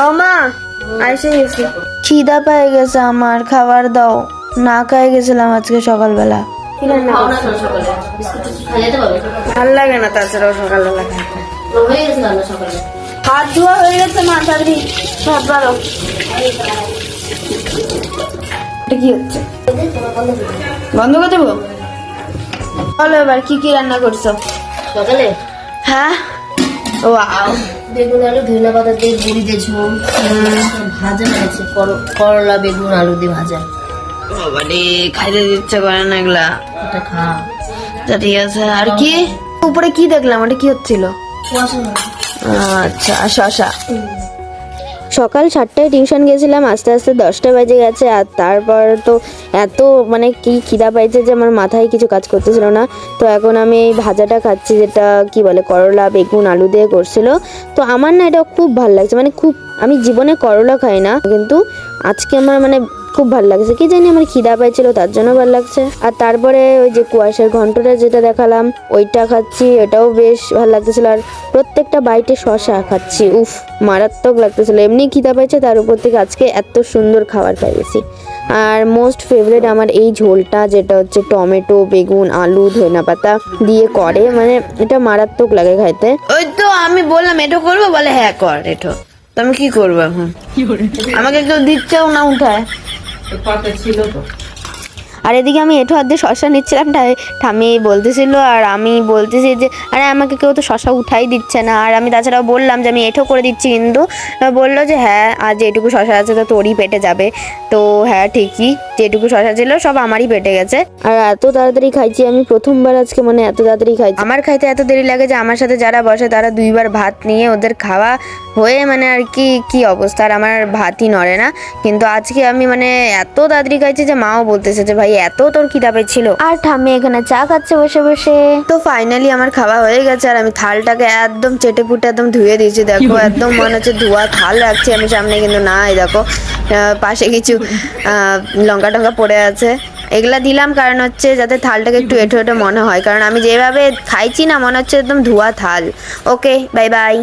ও মা আইসে গেছি। খিদা পেয়ে গেছে আমার, খাবার দাও। না খেয়ে গেছিলাম আজকে সকালবেলা। কি রান্না করছো? ভাল লাগে না তাছাড়াও সকালবেলা খাইতে। হাত ধোয়া হয়ে গেছে মা, তাড়াতাড়ি ভাত বাড়ো। এটা কি হচ্ছে? বন্ধ করে দেবো? বলো এবার কি কি রান্না করছো সকালে? হ্যাঁ। ও বেগুন আলু ধনে পাতা দিয়ে বড়ি দিয়ে ঝোল, ভাজা আছে করলা বেগুন আলু দিয়ে ভাজা। বাবারে খাইতে ইচ্ছে করে না এগুলা। এটা খা। তা ঠিক আছে। আর কি উপরে কি দেখলাম, ওটা কি হচ্ছিল? আচ্ছা শশা। সকাল 7টায় টিউশন গেছিলাম, আস্তে আস্তে 10টা বেজে গেছে। আর তারপর তো এত মানে কি খিদা পাইছে যে আমার মাথায় কিছু কাজ করতেছিল না। তো এখন আমি এই ভাজাটা খাচ্ছি, যেটা কি বলে করলা বেগুন আলু দিয়ে করছিল। তো আমার না এটা খুব ভালো লাগছে, মানে খুব, আমি জীবনে করলা খাই না, কিন্তু আজকে আমার মানে খুব ভালো লাগছে। কি জানি আমার খিদা পাইছিল তার জন্য ভালো লাগছে। আর তারপরে ওই যে কুয়াশার ঘন্টটা যেটা দেখালাম ওইটা খাচ্ছি, ওটাও বেশ ভালো লাগতেছিল। আর প্রত্যেকটা বাইটে শশা খাচ্ছি, উফ মারাত্মক লাগতেছিল। এমনি খিদা পাইছে, তার উপর থেকে আজকে এত সুন্দর খাবার পাইছি। আর মোস্ট ফেভারিট আমার এই ঝোলটা, যেটা হচ্ছে টমেটো বেগুন আলু ধনে পাতা দিয়ে করে, মানে এটা মারাত্মক লাগে খাইতে। ওই তো আমি বললাম এটো করবো, বলে হ্যাঁ কর এটো। তো আমি কি করবো এখন? আমাকে কেউ দিচ্ছেও না উঠায়। আর এদিকে আমি এঁঠো হাত দিয়ে শশা নিচ্ছিলাম, ঠামি বলতেছিল আর আমি বলতেছি যে আরে আমাকে কেউ তো শশা উঠাই দিচ্ছে না। আর আমি তাছাড়াও বললাম যে আমি এঁঠো করে দিচ্ছি, কিন্তু বললো যে হ্যাঁ আজ যেটুকু শশা আছে তো তোরই পেটে যাবে। তো হ্যাঁ ঠিকই, যেটুকু শশা ছিল সব আমারই পেটে গেছে। আর এত তাড়াতাড়ি খাইছি আমি প্রথমবার আজকে, মানে এত তাড়াতাড়ি খাইছি। আমার খাইতে এত দেরি লাগে যে আমার সাথে যারা বসে তারা 2বার ভাত নিয়ে ওদের খাওয়া হয়ে মানে আর কি অবস্থা, আর আমার ভাতই নড়ে না। কিন্তু আজকে আমি মানে এত তাড়াতাড়ি খাইছি যে মাও বলতেছে যে ভাই এত তোর খিদা পেয়েছিল। আর ঠাম্মি এখানে চা খাচ্ছে বসে বসে। তো ফাইনালি আমার খাওয়া হয়ে গেছে, আর আমি থালটাকে একদম চেটে পুটে একদম ধুয়ে দিয়েছি। দেখো একদম মনে হচ্ছে ধোয়া থাল রাখছি আমি সামনে, কিন্তু না, এই দেখো পাশে কিছু লঙ্কা টঙ্কা পড়ে আছে। এগুলা দিলাম কারণ হচ্ছে যাতে থালটাকে একটু এঁটো এঁটো মনে হয়, কারণ আমি যেভাবে খাইছি না মনে হচ্ছে একদম ধোয়া থাল। Okay bye bye.